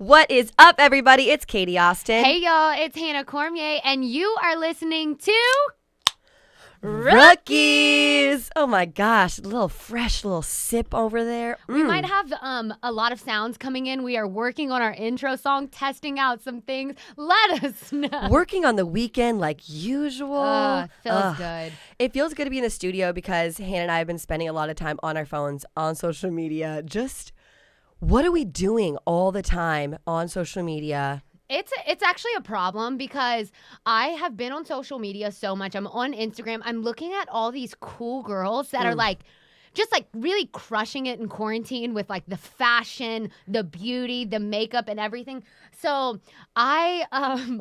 What is up, everybody? It's Katie Austin. Hey, y'all. It's Hannah Cormier, and you are listening to Rookies. Oh, my gosh. A little fresh little sip over there. We might have a lot of sounds coming in. We are working on our intro song, testing out some things. Let us know. Working on the weekend like usual. Feels good. It feels good to be in the studio because Hannah and I have been spending a lot of time on our phones, on social media. Just what are we doing all the time on social media? It's actually a problem because I have been on social media so much. I'm on Instagram. I'm looking at all these cool girls that are just really crushing it in quarantine with like the fashion, the beauty, the makeup and everything. So I,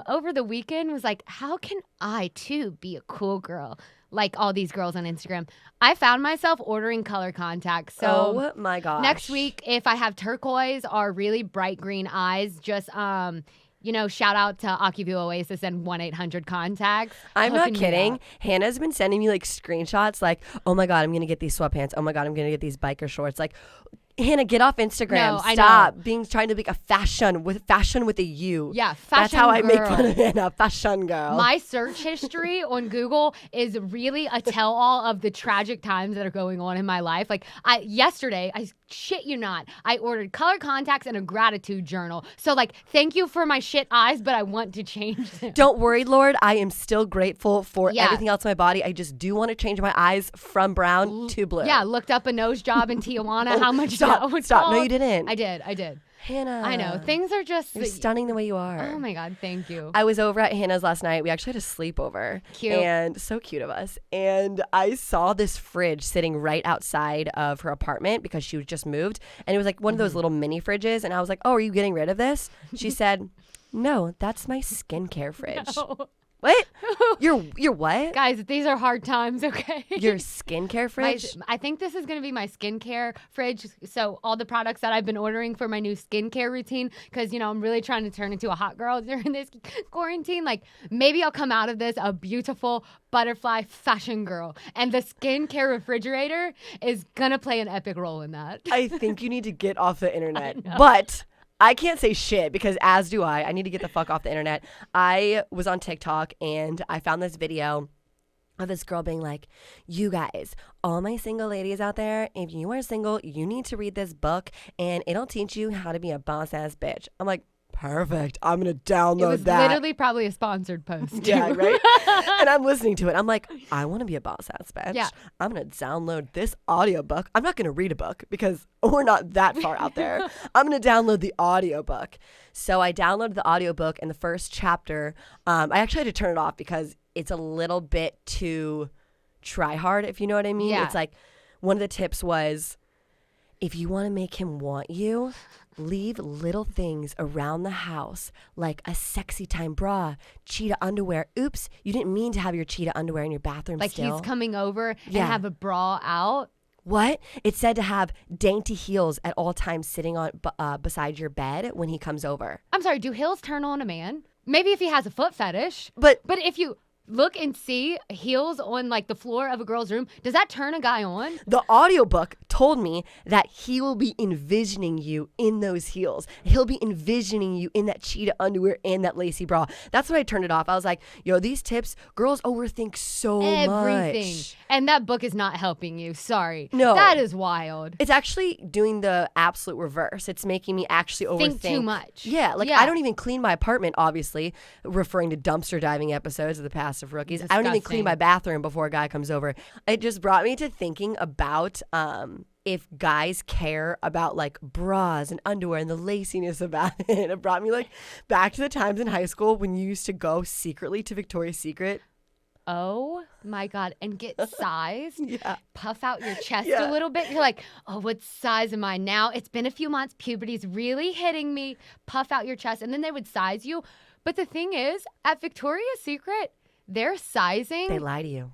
over the weekend was like, how can I too be a cool girl? Like all these girls on Instagram. I found myself ordering color contacts. So oh my gosh. Next week, if I have turquoise or really bright green eyes, just, shout out to Acuvue Oasis and 1-800-CONTACTS. I'm not kidding. Hannah's been sending me like screenshots like, oh my God, I'm going to get these sweatpants. Oh my God, I'm going to get these biker shorts. Like, Hannah, get off Instagram. No, Stop trying to be a fashion with a U. Yeah, fashion That's how I girl. make fun of Hannah, fashion girl. My search history on Google is really a tell-all of the tragic times that are going on in my life. Like yesterday, I shit you not, I ordered color contacts and a gratitude journal. So thank you for my shit eyes, but I want to change them. Don't worry, Lord. I am still grateful for everything else in my body. I just do want to change my eyes from brown to blue. Yeah, looked up a nose job in Tijuana. How much Stop. No, you didn't. I did. Hannah. I know. Things are just... You're stunning the way you are. Oh, my God. Thank you. I was over at Hannah's last night. We actually had a sleepover. Cute. And so cute of us. And I saw this fridge sitting right outside of her apartment because she was just moved. And it was like one of those little mini fridges. And I was like, oh, are you getting rid of this? She said, no, that's my skincare fridge. No. What? You're what? Guys, these are hard times, okay? Your skincare fridge? I think this is going to be my skincare fridge. So all the products that I've been ordering for my new skincare routine, because, I'm really trying to turn into a hot girl during this quarantine. Like, maybe I'll come out of this a beautiful butterfly fashion girl. And the skincare refrigerator is going to play an epic role in that. I think you need to get off the internet. But I can't say shit because as do I. I need to get the fuck off the internet. I was on TikTok and I found this video of this girl being like, you guys, all my single ladies out there, if you are single, you need to read this book and it'll teach you how to be a boss ass bitch. I'm like, perfect. I'm going to download it was that. Literally probably a sponsored post. Yeah, right? And I'm listening to it. I'm like, I want to be a boss ass bitch. Yeah. I'm going to download this audiobook. I'm not going to read a book because we're not that far out there. I'm going to download the audiobook. So I downloaded the audiobook and the first chapter, I actually had to turn it off because it's a little bit too try hard, if you know what I mean. Yeah. It's like one of the tips was, if you want to make him want you, leave little things around the house like a sexy time bra, cheetah underwear. Oops, you didn't mean to have your cheetah underwear in your bathroom still. He's coming over and have a bra out. What? It said to have dainty heels at all times sitting on beside your bed when he comes over. I'm sorry, do heels turn on a man? Maybe if he has a foot fetish. But if you look and see heels on the floor of a girl's room, does that turn a guy on? The audiobook told me that he will be envisioning you in those heels. He'll be envisioning you in that cheetah underwear and that lacy bra. That's when I turned it off. I was like, yo, these tips, girls overthink so Everything. much. And that book is not helping you. Sorry. No. That is wild. It's actually doing the absolute reverse. It's making me actually overthink. Think too much. Yeah. I don't even clean my apartment, obviously, referring to dumpster diving episodes of the past of Rookies. Disgusting. I don't even clean my bathroom before a guy comes over. It just brought me to thinking about if guys care about bras and underwear and the laciness about it. It brought me back to the times in high school when you used to go secretly to Victoria's Secret. Oh my God. And get sized. Yeah. Puff out your chest a little bit. You're like, oh, what size am I now? It's been a few months. Puberty's really hitting me. Puff out your chest. And then they would size you. But the thing is, at Victoria's Secret, their sizing. They lie to you.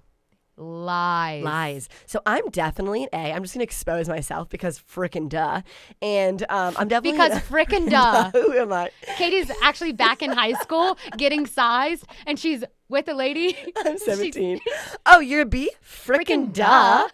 Lies. So I'm definitely an A. I'm just going to expose myself because frickin' duh. And I'm definitely... Because frickin' duh. Who am I? Katie's actually back in high school getting sized, and she's with a lady. I'm 17. Oh, you're a B? Frickin' duh.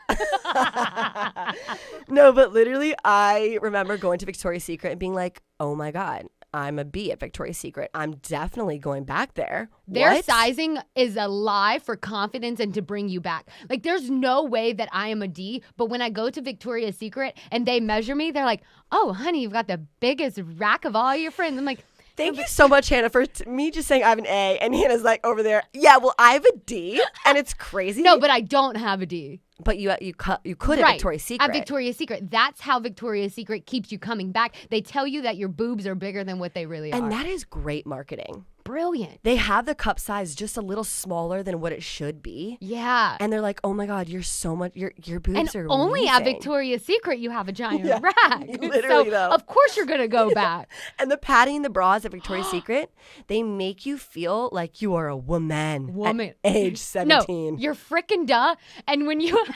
No, but literally, I remember going to Victoria's Secret and being like, oh my God, I'm a B at Victoria's Secret. I'm definitely going back there. Their What? sizing is a lie for confidence and to bring you back. Like, there's no way that I am a D, but when I go to Victoria's Secret and they measure me, they're like, oh, honey, you've got the biggest rack of all your friends. I'm like, Thank you so much, Hannah, for me just saying I have an A. And Hannah's like over there, yeah, well, I have a D. And it's crazy. no, but I don't have a D. But you could at Victoria's Secret. At Victoria's Secret. That's how Victoria's Secret keeps you coming back. They tell you that your boobs are bigger than what they really are. And that is great marketing. Brilliant. They have the cup size just a little smaller than what it should be. Yeah. And they're like, oh my God, you're so much, your boobs are only amazing. at Victoria's Secret you have a giant rack. Literally, so though. Of course you're going to go back. And the padding and the bras at Victoria's Secret, they make you feel like you are a woman. At age 17. No, you're freaking duh. And when you have,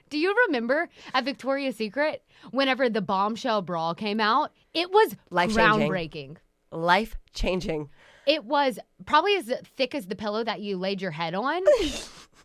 do you remember at Victoria's Secret, whenever the bombshell bra came out, it was groundbreaking. Life-changing. It was probably as thick as the pillow that you laid your head on.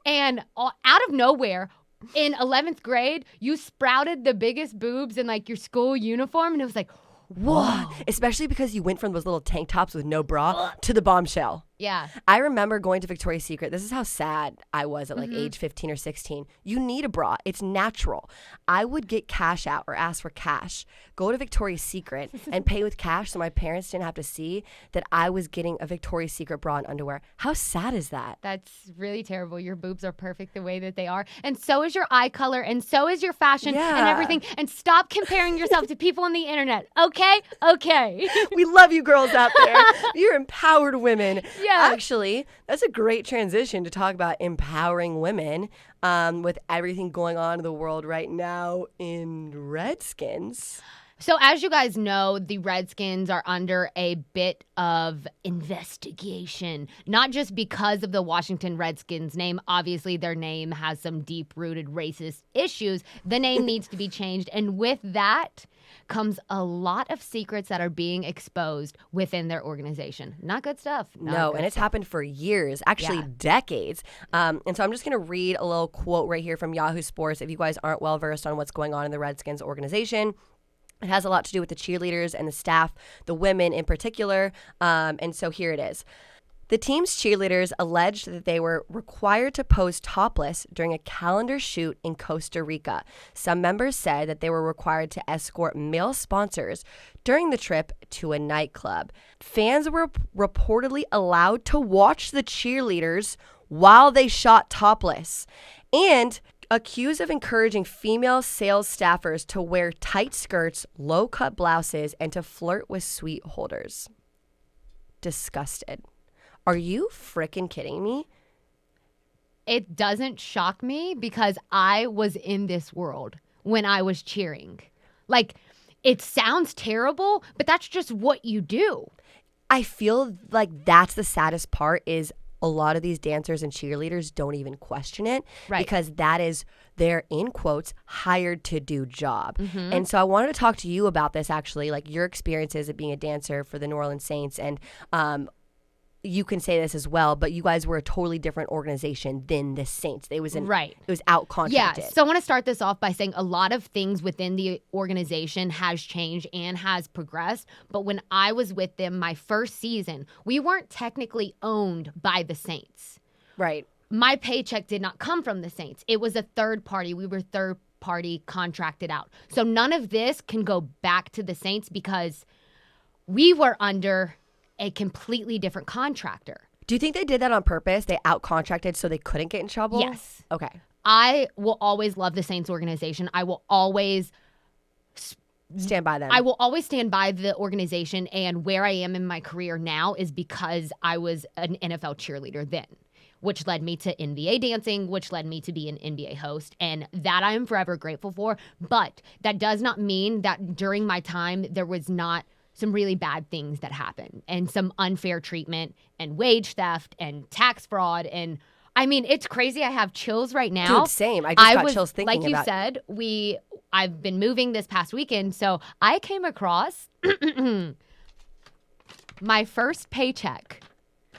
And out of nowhere, in 11th grade, you sprouted the biggest boobs in like your school uniform. And it was like, whoa. Especially because you went from those little tank tops with no bra to the bombshell. Yeah. I remember going to Victoria's Secret. This is how sad I was at like age 15 or 16. You need a bra. It's natural. I would get cash out or ask for cash, go to Victoria's Secret and pay with cash so my parents didn't have to see that I was getting a Victoria's Secret bra and underwear. How sad is that? That's really terrible. Your boobs are perfect the way that they are. And so is your eye color. And so is your fashion and everything. And stop comparing yourself to people on the internet. Okay? Okay. We love you girls out there. You're empowered women. Yeah. Actually, that's a great transition to talk about empowering women with everything going on in the world right now in Redskins. So as you guys know, the Redskins are under a bit of investigation, not just because of the Washington Redskins name. Obviously, their name has some deep-rooted racist issues. The name needs to be changed. And with that comes a lot of secrets that are being exposed within their organization. Not good stuff. And it's happened for years, actually decades. And so I'm just going to read a little quote right here from Yahoo Sports. If you guys aren't well versed on what's going on in the Redskins organization, it has a lot to do with the cheerleaders and the staff, the women in particular. And so here it is. The team's cheerleaders alleged that they were required to pose topless during a calendar shoot in Costa Rica. Some members said that they were required to escort male sponsors during the trip to a nightclub. Fans were reportedly allowed to watch the cheerleaders while they shot topless, and accused of encouraging female sales staffers to wear tight skirts, low-cut blouses, and to flirt with sweet holders. Disgusted. Are you freaking kidding me? It doesn't shock me because I was in this world when I was cheering. Like, it sounds terrible, but that's just what you do. I feel like that's the saddest part is a lot of these dancers and cheerleaders don't even question it because that is their, in quotes, hired to do job. And so I wanted to talk to you about this actually, like your experiences of being a dancer for the New Orleans Saints, and you can say this as well, but you guys were a totally different organization than the Saints. It was out contracted. Yeah, so I want to start this off by saying a lot of things within the organization has changed and has progressed. But when I was with them my first season, we weren't technically owned by the Saints. Right. My paycheck did not come from the Saints. It was a third party. We were third party contracted out. So none of this can go back to the Saints because we were under a completely different contractor. Do you think they did that on purpose? They out-contracted so they couldn't get in trouble? Yes. Okay. I will always love the Saints organization. I will always stand by them. I will always stand by the organization, and where I am in my career now is because I was an NFL cheerleader then, which led me to NBA dancing, which led me to be an NBA host, and that I am forever grateful for. But that does not mean that during my time there was not some really bad things that happened and some unfair treatment and wage theft and tax fraud. And I mean, it's crazy. I have chills right now. Dude, same. I got chills thinking about it. Like you said, I've been moving this past weekend. So I came across my first paycheck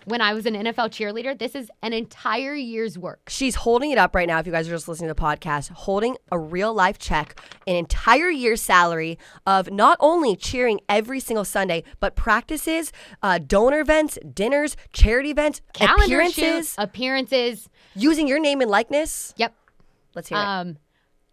when I was an NFL cheerleader. This is an entire year's work. She's holding it up right now, if you guys are just listening to the podcast, holding a real life check, an entire year's salary of not only cheering every single Sunday, but practices, donor events, dinners, charity events, Calendar appearances. Using your name and likeness. Yep. Let's hear it.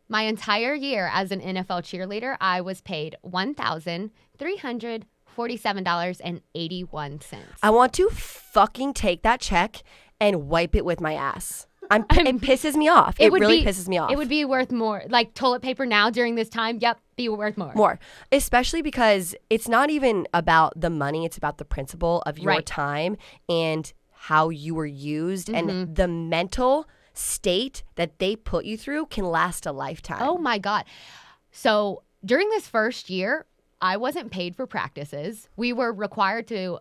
My entire year as an NFL cheerleader, I was paid $1,347.81. I want to fucking take that check and wipe it with my ass. It pisses me off. It really pisses me off. It would be worth more. Like toilet paper now during this time, yep, be worth more. More. Especially because it's not even about the money. It's about the principle of your time and how you were used and the mental state that they put you through can last a lifetime. Oh my God. So during this first year, I wasn't paid for practices. We were required to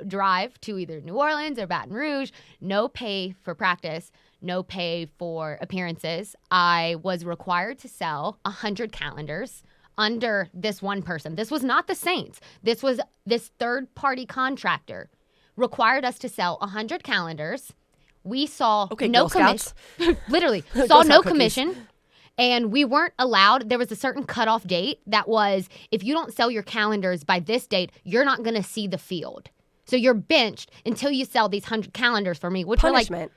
drive to either New Orleans or Baton Rouge. No pay for practice, no pay for appearances. I was required to sell 100 calendars under this one person. This was not the Saints. This was this third-party contractor required us to sell 100 calendars. We saw no commission. Literally, saw no commission. And we weren't allowed. There was a certain cutoff date that was, if you don't sell your calendars by this date, you're not going to see the field. So you're benched until you sell these 100 calendars for me, which were like $20,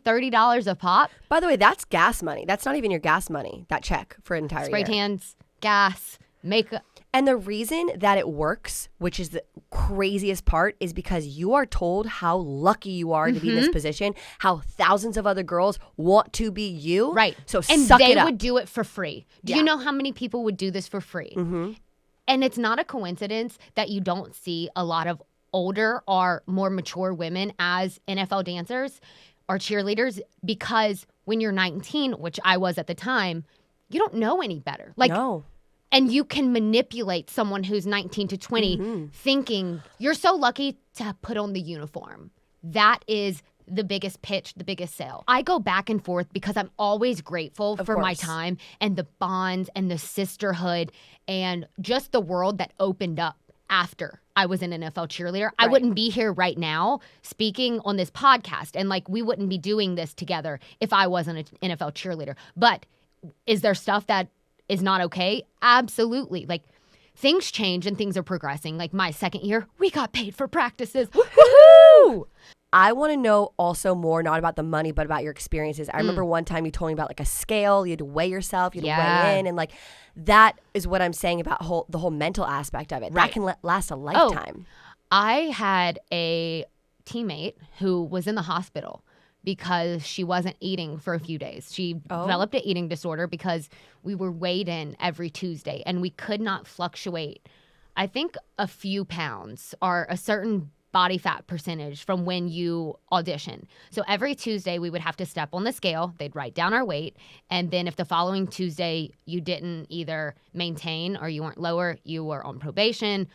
$30 a pop. By the way, that's gas money. That's not even your gas money, that check for an entire Spray year. tans, gas, makeup. And the reason that it works, which is the craziest part, is because you are told how lucky you are to be in this position, how thousands of other girls want to be you. Right. So and suck it up. they would do it for free. Do you know how many people would do this for free? And it's not a coincidence that you don't see a lot of older or more mature women as NFL dancers or cheerleaders, because when you're 19, which I was at the time, you don't know any better. No. And you can manipulate someone who's 19 to 20 thinking you're so lucky to put on the uniform. That is the biggest pitch, the biggest sale. I go back and forth because I'm always grateful for my time and the bonds and the sisterhood and just the world that opened up after I was an NFL cheerleader. I wouldn't be here right now speaking on this podcast, and like we wouldn't be doing this together if I wasn't an NFL cheerleader. But is there stuff that is not okay? Absolutely. Like things change and things are progressing. Like my second year, we got paid for practices. Woohoo! I want to know also more, not about the money, but about your experiences. I remember one time you told me about like a scale. You had to weigh yourself. You had to weigh in. And like that is what I'm saying about the whole mental aspect of it. That can last a lifetime. I had a teammate who was in the hospital because she wasn't eating for a few days. She developed an eating disorder because we were weighed in every Tuesday and we could not fluctuate, I think, a few pounds or a certain body fat percentage from when you audition. So every Tuesday we would have to step on the scale. They'd write down our weight. And then if the following Tuesday you didn't either maintain or you weren't lower, you were on probation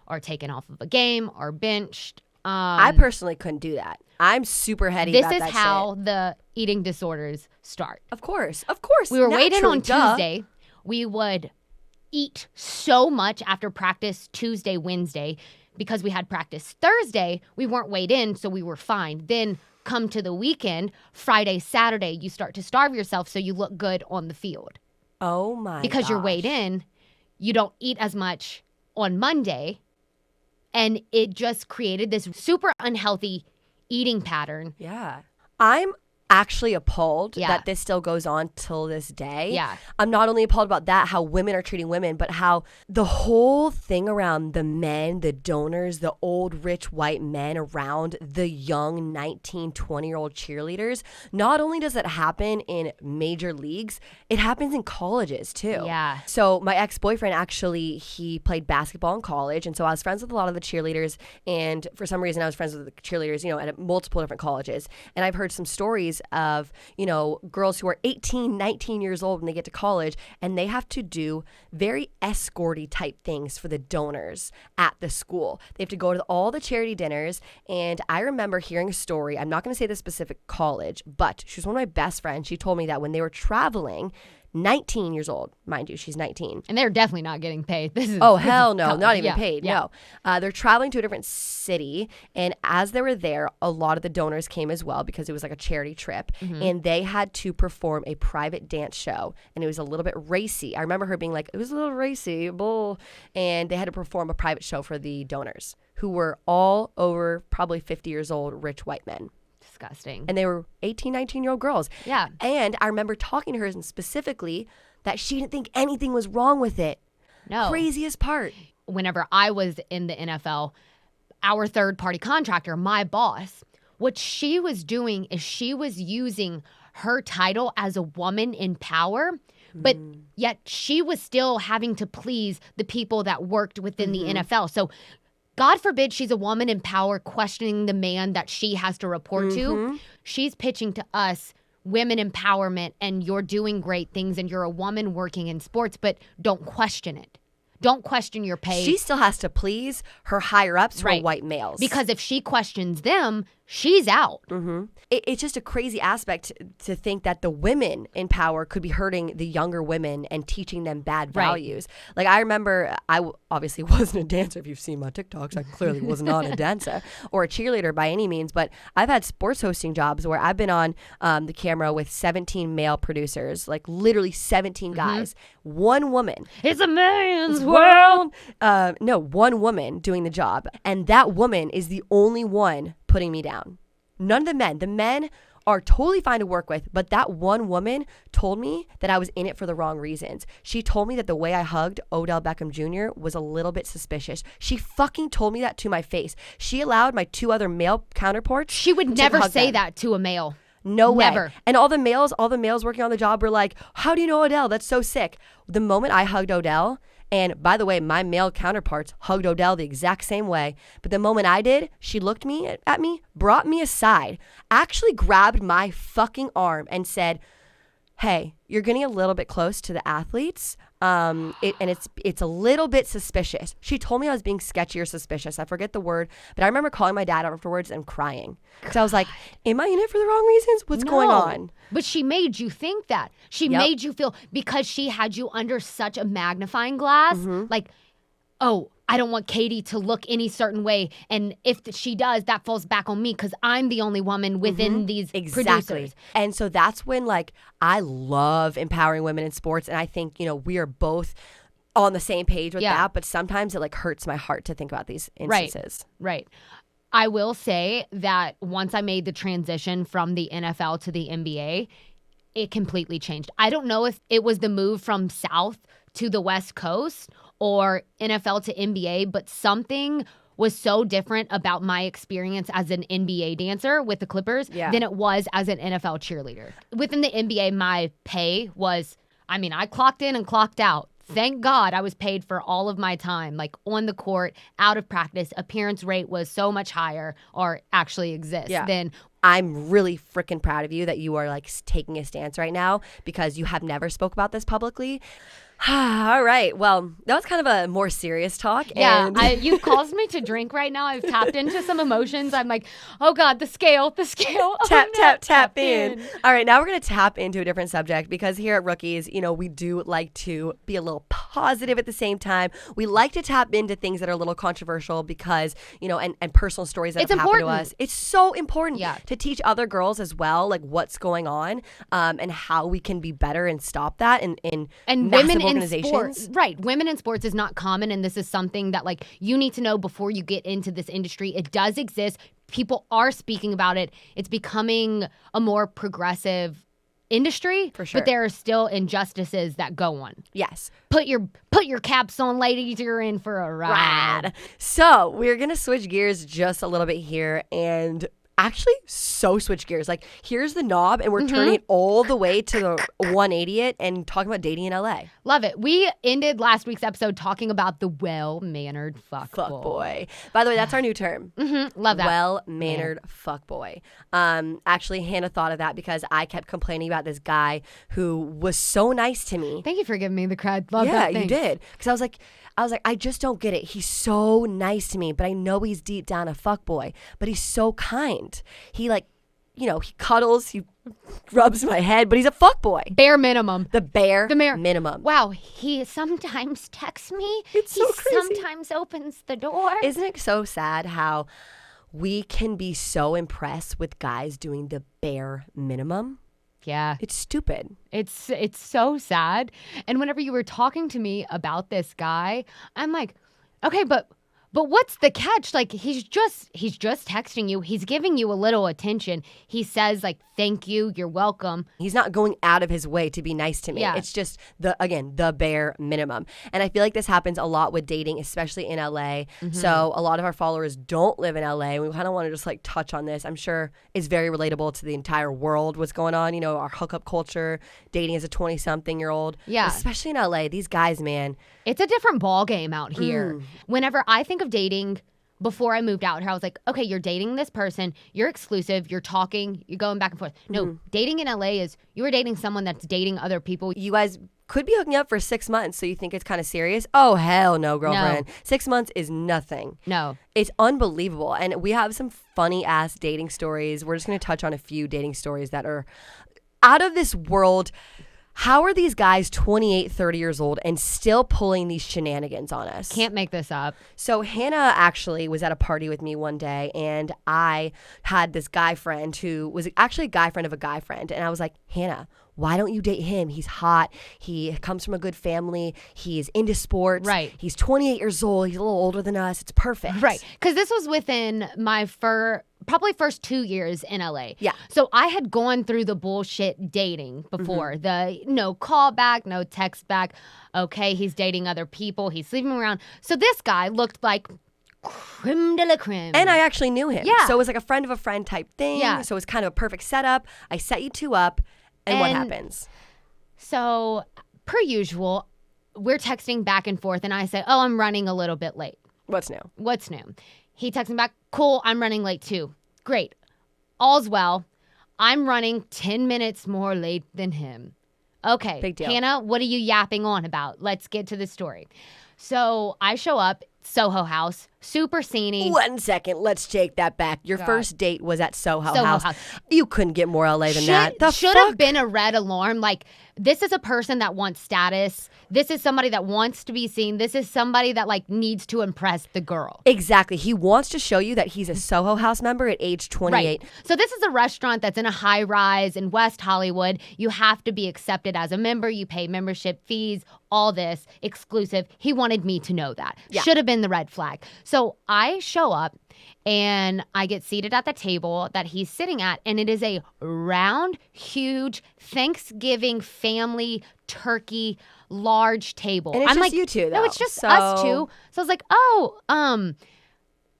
or taken off of a game or benched. I personally couldn't do that. I'm super heady about that shit. This is how the eating disorders start. Of course. We were waiting on Tuesday. We would eat so much after practice Tuesday, Wednesday, because we had practice Thursday. We weren't weighed in, so we were fine. Then come to the weekend, Friday, Saturday, you start to starve yourself so you look good on the field. Oh my Because you're weighed in, you don't eat as much on Monday. And it just created this super unhealthy eating pattern. Yeah. I'm actually appalled that this still goes on till this day. Yeah. I'm not only appalled about that, how women are treating women, but how the whole thing around the men, the donors, the old rich white men around the young 19, 20-year-old cheerleaders, not only does it happen in major leagues, it happens in colleges too. Yeah. So my ex-boyfriend actually, he played basketball in college, and so I was friends with a lot of the cheerleaders, and for some reason I was friends with the cheerleaders, at multiple different colleges. And I've heard some stories of, girls who are 18, 19 years old when they get to college, and they have to do very escorty type things for the donors at the school. They have to go to all the charity dinners, and I remember hearing a story. I'm not going to say the specific college, but she was one of my best friends. She told me that when they were traveling 19 years old, mind you, she's 19. And they're definitely not getting paid. Hell no, not even paid. Yeah. No, they're traveling to a different city, and as they were there, a lot of the donors came as well because it was like a charity trip, and they had to perform a private dance show, and it was a little bit racy. I remember her being like, it was a little racy, bull, and they had to perform a private show for the donors, who were all over probably 50 years old, rich white men. Disgusting. And they were 18, 19-year-old girls. Yeah. And I remember talking to her and specifically that she didn't think anything was wrong with it. No. Craziest part. Whenever I was in the NFL, our third-party contractor, my boss, what she was doing is she was using her title as a woman in power, but yet she was still having to please the people that worked within the NFL. So God forbid she's a woman in power questioning the man that she has to report to. She's pitching to us women empowerment, and you're doing great things, and you're a woman working in sports, but don't question it. Don't question your pay. She still has to please her higher-ups who are white males. Because if she questions them, she's out. It's just a crazy aspect to think that the women in power could be hurting the younger women and teaching them bad values. Like, I remember, obviously wasn't a dancer. If you've seen my TikToks, I clearly was not a dancer or a cheerleader by any means, but I've had sports hosting jobs where I've been on the camera with 17 male producers, like literally 17 guys, one woman. It's a man's world. No, one woman doing the job, and that woman is the only one putting me down. None of the men. The men are totally fine to work with, but that one woman told me that I was in it for the wrong reasons. She told me that the way I hugged Odell Beckham Jr. was a little bit suspicious. She fucking told me that to my face. She allowed my two other male counterparts. She would never say that to a male. No way. Never. And all the males working on the job were like, how do you know Odell? That's so sick. The moment I hugged Odell, and by the way, my male counterparts hugged Odell the exact same way. But the moment I did, she looked at me, brought me aside, actually grabbed my fucking arm and said, hey, you're getting a little bit close to the athletes. It's a little bit suspicious. She told me I was being sketchy or suspicious. I forget the word, but I remember calling my dad afterwards and crying. Because I was like, am I in it for the wrong reasons? What's going on? But she made you think that. She made you feel, because she had you under such a magnifying glass, like, oh, I don't want Katie to look any certain way. And if she does, that falls back on me because I'm the only woman within these producers. And so that's when, like, I love empowering women in sports. And I think, we are both on the same page with that. But sometimes it, like, hurts my heart to think about these instances. Right. I will say that once I made the transition from the NFL to the NBA, it completely changed. I don't know if it was the move from South to the West Coast or NFL to NBA, but something was so different about my experience as an NBA dancer with the Clippers than it was as an NFL cheerleader. Within the NBA, my pay was, I clocked in and clocked out. Thank God I was paid for all of my time, like on the court, out of practice. Appearance rate was so much higher, or actually exists, than. I'm really freaking proud of you that you are, like, taking a stance right now because you have never spoke about this publicly. All right. Well, that was kind of a more serious talk. Yeah. You caused me to drink right now. I've tapped into some emotions. I'm like, oh God, the scale. Tap in. All right. Now we're going to tap into a different subject because here at Rookies, we do like to be a little positive at the same time. We like to tap into things that are a little controversial because, and personal stories that have happened to us. It's so important to teach other girls as well, like what's going on and how we can be better and stop that in women organizations. Sports, right. Women in sports is not common, and this is something that, like, you need to know before you get into this industry. It does exist. People are speaking about it. It's becoming a more progressive industry, for sure. But there are still injustices that go on. Yes. Put your caps on, ladies. You're in for a ride. So we're going to switch gears just a little bit here and actually switch gears. Like, here's the knob and we're turning it all the way to the 180 and talking about dating in LA. Love it. We ended last week's episode talking about the well-mannered fuckboy. By the way, that's our new term. Love that. Well-mannered fuckboy. Actually, Hannah thought of that because I kept complaining about this guy who was so nice to me. Thank you for giving me the cred. Love that. Yeah, you did. Because I was like, I just don't get it. He's so nice to me, but I know he's deep down a fuckboy. But he's so kind. He, like, he cuddles, he rubs my head, but he's a fuckboy. Bare minimum. The bare minimum. Wow, he sometimes texts me. It's so crazy. He sometimes opens the door. Isn't it so sad how we can be so impressed with guys doing the bare minimum? Yeah. It's stupid. It's so sad. And whenever you were talking to me about this guy, I'm like, okay, but what's the catch? Like, he's just texting you. He's giving you a little attention. He says, like, thank you, you're welcome. He's not going out of his way to be nice to me. Yeah. It's just, the bare minimum. And I feel like this happens a lot with dating, especially in LA. Mm-hmm. So a lot of our followers don't live in LA. We kind of want to just, like, touch on this. I'm sure it's very relatable to the entire world, what's going on. Our hookup culture, dating as a 20-something-year-old. Yeah. Especially in LA. These guys, man. It's a different ball game out here. Whenever I think of dating, before I moved out here, I was like, okay, you're dating this person, you're exclusive, you're talking, you're going back and forth. No, dating in LA is you are dating someone that's dating other people. You guys could be hooking up for 6 months, so you think it's kind of serious? Oh, hell no, girlfriend. No. 6 months is nothing. No. It's unbelievable. And we have some funny-ass dating stories. We're just going to touch on a few dating stories that are out of this world. How are these guys 28, 30 years old and still pulling these shenanigans on us? Can't make this up. So Hannah actually was at a party with me one day, and I had this guy friend who was actually a guy friend of a guy friend. And I was like, Hannah, why don't you date him? He's hot. He comes from a good family. He's into sports. Right. He's 28 years old. He's a little older than us. It's perfect. Right. Because this was within my probably first 2 years in LA. Yeah. So I had gone through the bullshit dating before. The no call back, no text back. Okay, he's dating other people. He's sleeping around. So this guy looked like creme de la creme. And I actually knew him. Yeah. So it was like a friend of a friend type thing. Yeah. So it was kind of a perfect setup. I set you two up. And what happens? So, per usual, we're texting back and forth, and I say, oh, I'm running a little bit late. What's new? What's new? He texts me back, cool, I'm running late too. Great. All's well. I'm running 10 minutes more late than him. Okay. Big deal. Hannah, what are you yapping on about? Let's get to the story. So I show up, Soho House, super sceney. 1 second. Let's take that back. Your first date was at Soho House. House. You couldn't get more LA than that. The should fuck? have been a red alarm. Like, this is a person that wants status. This is somebody that wants to be seen. This is somebody that, like, needs to impress the girl. Exactly. He wants to show you that he's a Soho House member at age 28. Right. So this is a restaurant that's in a high rise in West Hollywood. You have to be accepted as a member. You pay membership fees, all this, exclusive. He wanted me to know that. Yeah. Should have been the red flag. So I show up and I get seated at the table that he's sitting at, and it is a round, huge Thanksgiving family turkey large table. And it's I'm just like, you two, though. No, it's just us two. So I was like, oh,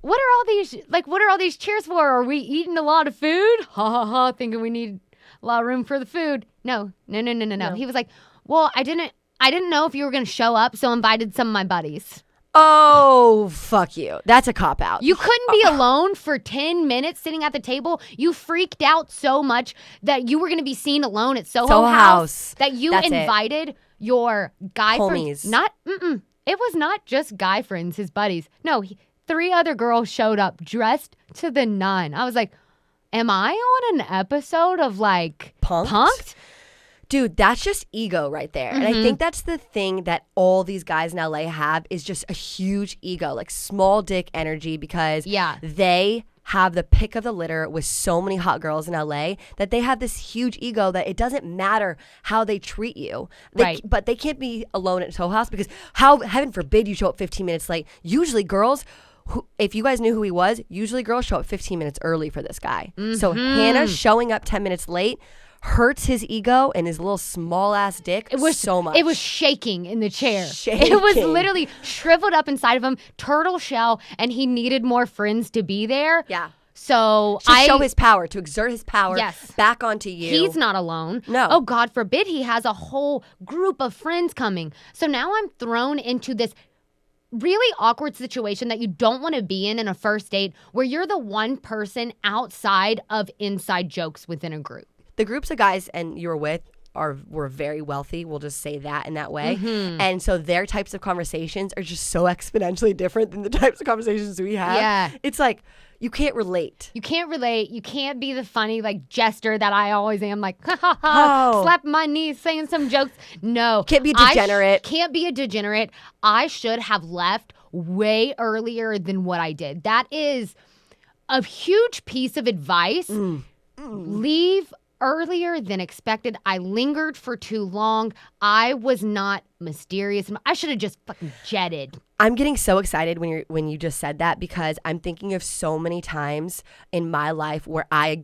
what are all these cheers for? Are we eating a lot of food? Ha ha ha, thinking we need a lot of room for the food. No. He was like, well, I didn't know if you were going to show up, so I invited some of my buddies. Oh, fuck you. That's a cop-out. You couldn't be alone for 10 minutes sitting at the table. You freaked out so much that you were going to be seen alone at Soho House that you invited your guy homies. friends. It was not just guy friends, his buddies. No, 3 other girls showed up dressed to the nine. I was like, am I on an episode of, like, Punk'd? Dude, that's just ego right there. And I think that's the thing that all these guys in LA have is just a huge ego, like small dick energy, because they have the pick of the litter with so many hot girls in LA that they have this huge ego that it doesn't matter how they treat you. But they can't be alone at Soho House because heaven forbid you show up 15 minutes late. Usually girls, if you guys knew who he was, usually girls show up 15 minutes early for this guy. So Hannah showing up 10 minutes late hurts his ego and his little small ass dick so much. It was shaking in the chair. It was literally shriveled up inside of him, turtle shell, and he needed more friends to be there. Yeah. So to show his power, to exert his power back onto you. He's not alone. No. Oh, God forbid he has a whole group of friends coming. So now I'm thrown into this really awkward situation that you don't want to be in a first date where you're the one person outside of inside jokes within a group. The groups of guys and you were with were very wealthy. We'll just say that in that way. And so their types of conversations are just so exponentially different than the types of conversations we have. Yeah. It's like, You can't relate. You can't relate. You can't be the funny like jester that I always am, like ha ha ha, slap my knees, saying some jokes. No, can't be a degenerate. Can't be a degenerate. I should have left way earlier than what I did. That is a huge piece of advice. Leave earlier than expected. I lingered for too long. I was not mysterious. I should have just fucking jetted. I'm getting so excited when you just said that, because I'm thinking of so many times in my life where I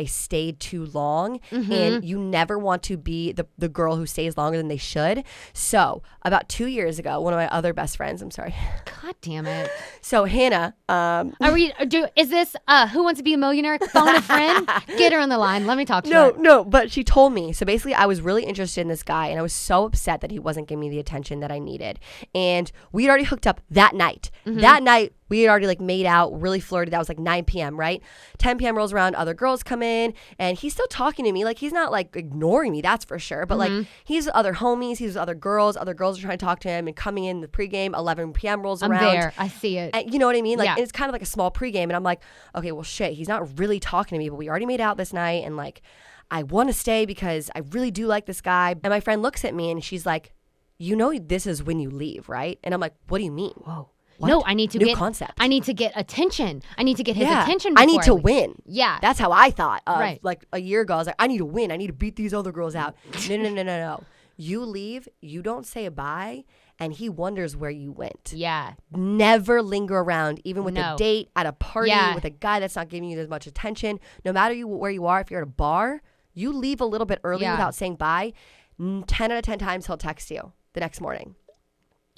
stayed too long, and you never want to be the girl who stays longer than they should. So about 2 years ago, one of my other best friends, I'm sorry. God damn it. So Hannah, is this Who Wants to Be a Millionaire? Phone a friend? Get her on the line. Let me talk to her. No, but she told me. So basically I was really interested in this guy, and I was so upset that he wasn't giving me the attention that I needed. And we had already hooked up that night. That night we had already like made out, really flirted. That was like 9 p.m., right? 10 p.m. rolls around, other girls come in, and he's still talking to me. Like, he's not like ignoring me, that's for sure. But like, he's with other homies, he's with other girls are trying to talk to him, and coming in the pregame, 11 p.m. rolls around. I'm there. I see it. And you know what I mean? Like, it's kind of like a small pregame, and I'm like, okay, well shit, he's not really talking to me, but we already made out this night, and like, I want to stay because I really do like this guy. And my friend looks at me and she's like, you know, this is when you leave, right? And I'm like, what do you mean? Whoa. What? No, I need to New concept. I need to get attention. I need to get his attention. I need to win. Yeah. That's how I thought. Right. Like a year ago, I was like, I need to win. I need to beat these other girls out. No. You leave, you don't say bye, and he wonders where you went. Yeah. Never linger around, even with a date, at a party, with a guy that's not giving you as much attention. No matter where you are, if you're at a bar, you leave a little bit early without saying bye. 10 out of 10 times he'll text you the next morning.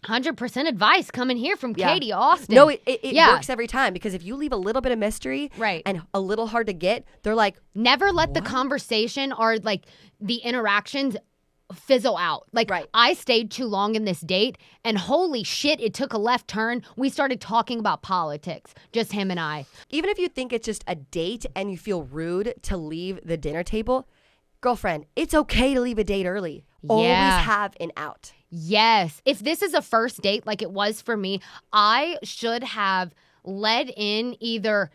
100% advice coming here from Katie Austin. No, it works every time, because if you leave a little bit of mystery and a little hard to get, they're like, never let the conversation or like the interactions fizzle out. Like, I stayed too long in this date, and holy shit, it took a left turn. We started talking about politics, just him and I. Even if you think it's just a date and you feel rude to leave the dinner table, girlfriend, it's okay to leave a date early. Always have an out. Yes. If this is a first date like it was for me, I should have led in either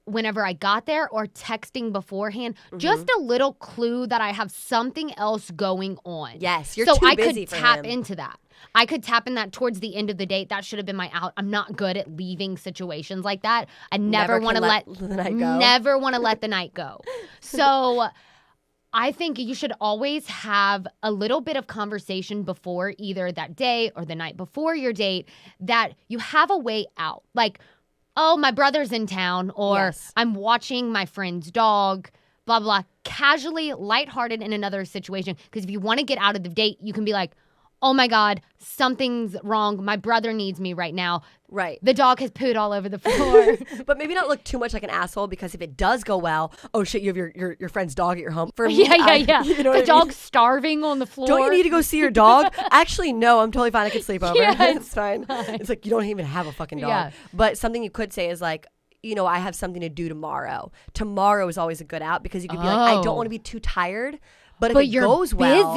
whenever I got there or texting beforehand, just a little clue that I have something else going on. Yes, you're too busy for him. So I could tap into that. I could tap in that towards the end of the date. That should have been my out. I'm not good at leaving situations like that. I never want to let the night go. Never want to let the night go. So I think you should always have a little bit of conversation before either that day or the night before your date, that you have a way out. Like, oh, my brother's in town, or I'm watching my friend's dog, blah, blah. Casually, lighthearted in another situation. Because if you want to get out of the date, you can be like, oh my God, something's wrong. My brother needs me right now. Right. The dog has pooed all over the floor. But maybe not look too much like an asshole, because if it does go well, oh shit, you have your friend's dog at your home. For me, yeah. You know the dog's starving on the floor. Don't you need to go see your dog? Actually, no, I'm totally fine. I can sleep over. Yeah, it's fine. It's like, you don't even have a fucking dog. Yeah. But something you could say is like, you know, I have something to do tomorrow. Tomorrow is always a good out, because you could be like, I don't want to be too tired. But if it goes well,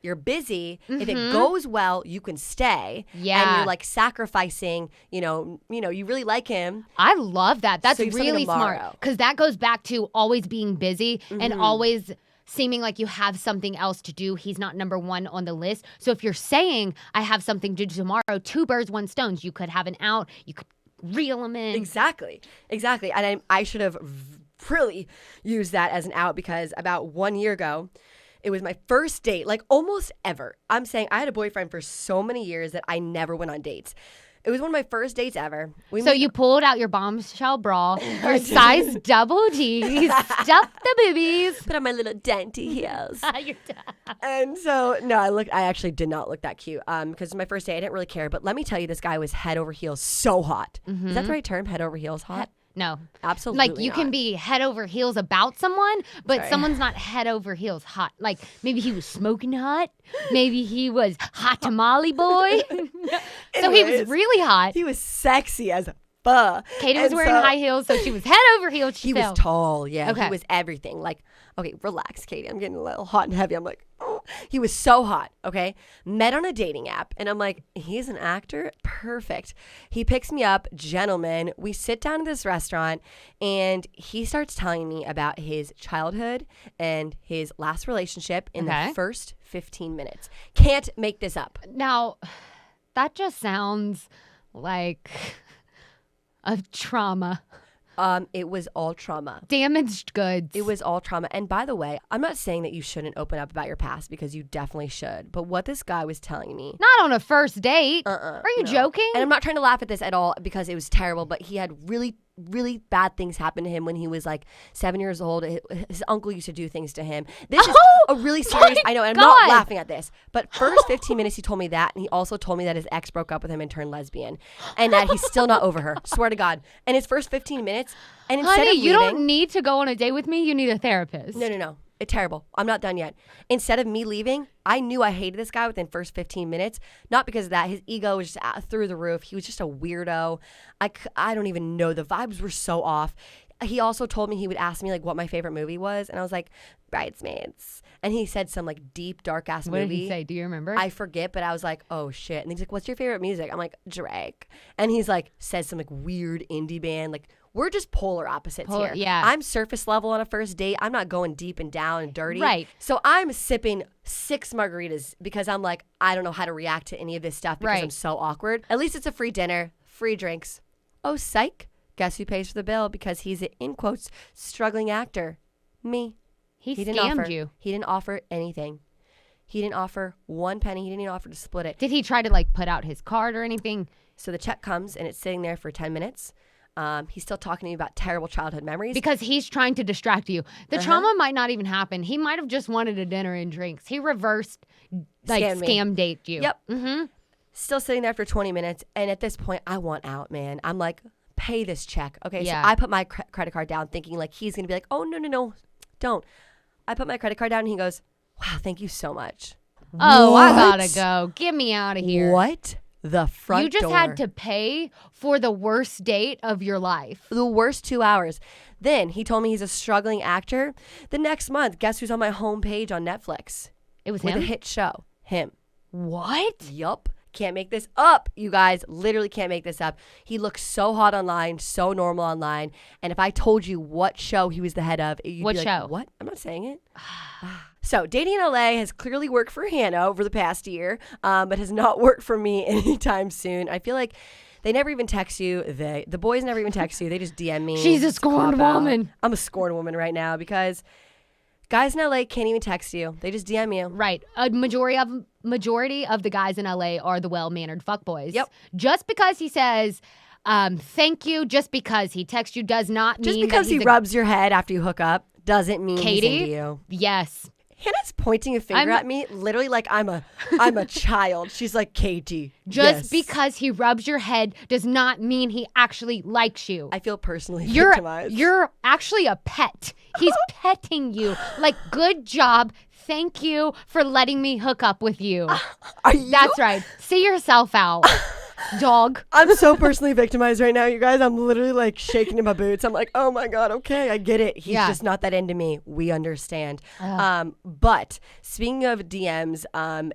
you're busy. If it goes well, you can stay. Yeah. And you're like sacrificing, you know, you really like him. I love that. That's So really smart. Because that goes back to always being busy and always seeming like you have something else to do. He's not number one on the list. So if you're saying, I have something to do tomorrow, 2 birds, 1 stone. You could have an out. You could reel him in. Exactly. And I should have really used that as an out, because about 1 year ago, it was my first date, like almost ever. I'm saying I had a boyfriend for so many years that I never went on dates. It was one of my first dates ever. So you pulled out your bombshell bra, your size double D, stuffed the boobies. Put on my little dainty heels. And so, no, I actually did not look that cute, because my first date, I didn't really care. But let me tell you, this guy was head over heels so hot. Is that the right term? Head over heels hot? No. Absolutely Like, you not. Can be head over heels about someone, but someone's not head over heels hot. Like, maybe he was smoking hot. Maybe he was hot tamale boy. So he was really hot. He was sexy as fuck. Katie was wearing high heels, so she was head over heels. He was tall, yeah. Okay. He was everything. Like, okay, relax, Katie. I'm getting a little hot and heavy. I'm like, oh. He was so hot, okay? Met on a dating app. And I'm like, he's an actor? Perfect. He picks me up, gentleman. We sit down at this restaurant, and he starts telling me about his childhood and his last relationship in the first 15 minutes. Can't make this up. Now, that just sounds like a trauma. It was all trauma. Damaged goods. It was all trauma. And by the way, I'm not saying that you shouldn't open up about your past, because you definitely should. But what this guy was telling me. Not on a first date. Are you joking? And I'm not trying to laugh at this at all, because it was terrible. But he had really, really bad things happen to him when he was like 7 years old. His uncle used to do things to him. This is a really serious. I know. And I'm not laughing at this. But first 15 minutes, he told me that. And he also told me that his ex broke up with him and turned lesbian. And that he's still not over her. Swear to God. And his first 15 minutes. And instead Honey, of leaving, you don't need to go on a date with me. You need a therapist. No. It's terrible. I'm not done yet. Instead of me leaving, I knew I hated this guy within the first 15 minutes. Not because of that. His ego was just through the roof. He was just a weirdo. I don't even know. The vibes were so off. He also told me he would ask me like what my favorite movie was. And I was like, Bridesmaids. And he said some like deep, dark ass movie. What did he say? Do you remember? I forget, but I was like, oh shit. And he's like, what's your favorite music? I'm like, Drake. And he's like, says some like weird indie band. Like, we're just polar opposites here. Yeah. I'm surface level on a first date. I'm not going deep and down and dirty. Right. So I'm sipping 6 margaritas because I'm like, I don't know how to react to any of this stuff because I'm so awkward. At least it's a free dinner, free drinks. Oh, psych. Guess who pays for the bill because he's an, in quotes, struggling actor? Me. He didn't scammed offer. you. He didn't offer anything. He didn't offer 1 penny. He didn't even offer to split it. Did he try to like put out his card or anything? So the check comes and it's sitting there for 10 minutes. He's still talking to me about terrible childhood memories. Because he's trying to distract you. The trauma might not even happen. He might have just wanted a dinner and drinks. He reversed, like, scam date you. Yep. Mm-hmm. Still sitting there for 20 minutes. And at this point, I want out, man. I'm like, pay this check. Okay, so I put my credit card down thinking like he's going to be like, oh, no, don't. I put my credit card down and he goes, wow, thank you so much. Oh, what? I gotta go. Get me out of here. What? The front door. You just had to pay for the worst date of your life. The worst 2 hours. Then he told me he's a struggling actor. The next month, guess who's on my homepage on Netflix? It was with him? a hit show. Him. What? Yup. Can't make this up, you guys. Literally can't make this up. He looks so hot online, so normal online. And if I told you what show he was the head of, you'd what be show? Like, what? I'm not saying it. So dating in LA has clearly worked for Hannah over the past year, but has not worked for me anytime soon. I feel like they never even text you. The boys never even text you. They just DM me. She's a scorned woman. I'm a scorned woman right now because guys in LA can't even text you. They just DM you. Right. A majority of the guys in LA are the well-mannered fuckboys. Yep. Just because he says thank you, just because he texts you does not mean just because he rubs your head after you hook up doesn't mean Katie, he's into you. Yes. Hannah's pointing a finger at me, literally like I'm a child. She's like, Katie. Just because he rubs your head does not mean he actually likes you. I feel personally victimized. You're actually a pet. He's petting you. Like, good job. Thank you for letting me hook up with you. That's right. See yourself out, dog. I'm so personally victimized right now, you guys. I'm literally like shaking in my boots. I'm like, oh my God, okay, I get it. He's just not that into me. We understand. But speaking of DMs,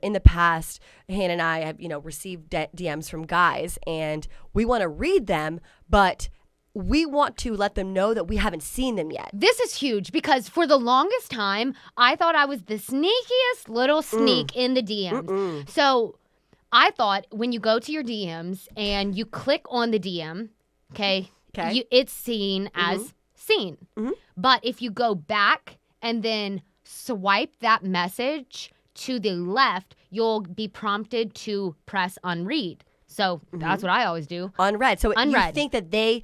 in the past, Hannah and I have, received DMs from guys, and we want to read them, but we want to let them know that we haven't seen them yet. This is huge because for the longest time, I thought I was the sneakiest little sneak in the DMs. So I thought when you go to your DMs and you click on the DM, it's seen as seen. But if you go back and then swipe that message to the left, you'll be prompted to press unread. So that's what I always do. Unread. So unread. You think that they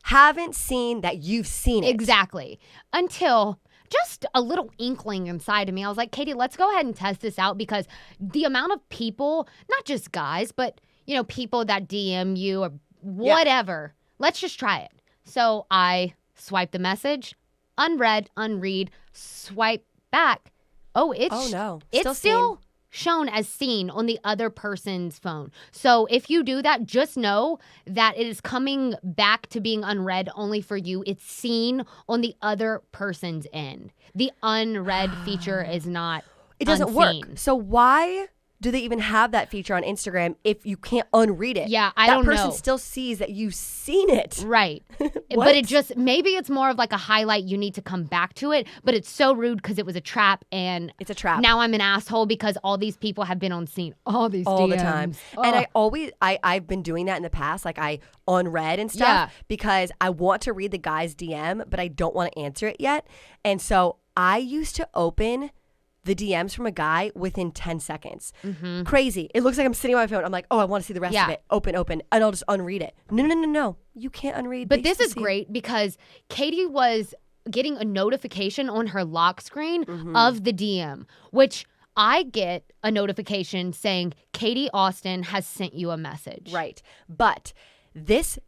haven't seen that you've seen it. Exactly. Until just a little inkling inside of me. I was like, Katie, let's go ahead and test this out because the amount of people, not just guys, but, people that DM you or whatever, let's just try it. So I swipe the message, unread, unread, swipe back. It's still shown as seen on the other person's phone. So if you do that, just know that it is coming back to being unread only for you. It's seen on the other person's end. The unread feature is not It doesn't work. So why do they even have that feature on Instagram if you can't unread it? Yeah, I don't know. That person still sees that you've seen it. Right. But it just, maybe it's more of like a highlight. You need to come back to it. But it's so rude because it was a trap. And it's a trap. Now I'm an asshole because all these people have been on scene. All these all DMs. the time. And I've been doing that in the past. Like I unread and stuff because I want to read the guy's DM, but I don't want to answer it yet. And so I used to open the DMs from a guy within 10 seconds. Mm-hmm. Crazy. It looks like I'm sitting on my phone. I'm like, oh, I want to see the rest of it. Open. And I'll just unread it. No. You can't unread. But this is great because Katie was getting a notification on her lock screen of the DM, which I get a notification saying Katie Austin has sent you a message. Right. But this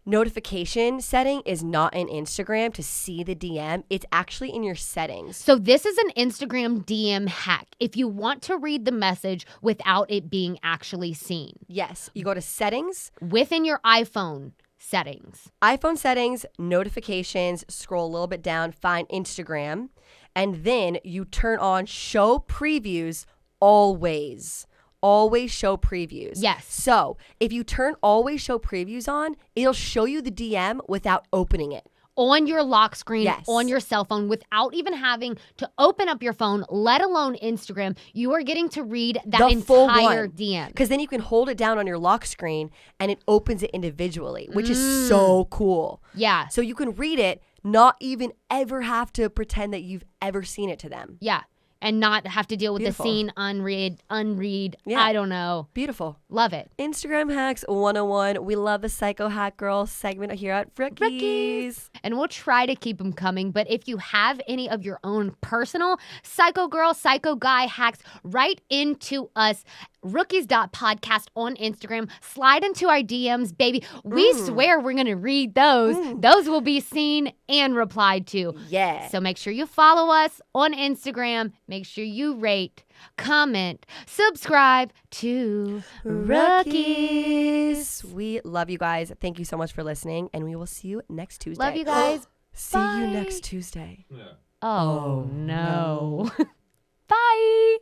notification setting is not in Instagram to see the DM. It's actually in your settings. So this is an Instagram DM hack. If you want to read the message without it being actually seen. Yes. You go to settings. Within your iPhone settings. iPhone settings, notifications, scroll a little bit down, find Instagram, and then you turn on show previews always. Always show previews. Yes. So if you turn always show previews on, it'll show you the DM without opening it. On your lock screen, on your cell phone, without even having to open up your phone, let alone Instagram. You are getting to read that entire DM. Because then you can hold it down on your lock screen and it opens it individually, which is so cool. Yeah. So you can read it, not even ever have to pretend that you've ever seen it to them. Yeah. And not have to deal with the scene, unread. Yeah. I don't know. Beautiful. Love it. Instagram Hacks 101. We love the Psycho Hack Girl segment here at Rookies. And we'll try to keep them coming. But if you have any of your own personal Psycho Girl, Psycho Guy hacks, write into us. Rookies.podcast on Instagram. Slide into our DMs, baby. We swear we're going to read those. Those will be seen and replied to. Yeah. So make sure you follow us on Instagram. Make sure you rate, comment, subscribe to Rookies. We love you guys. Thank you so much for listening. And we will see you next Tuesday. Love you guys. See you next Tuesday. Yeah. Oh, no. Bye.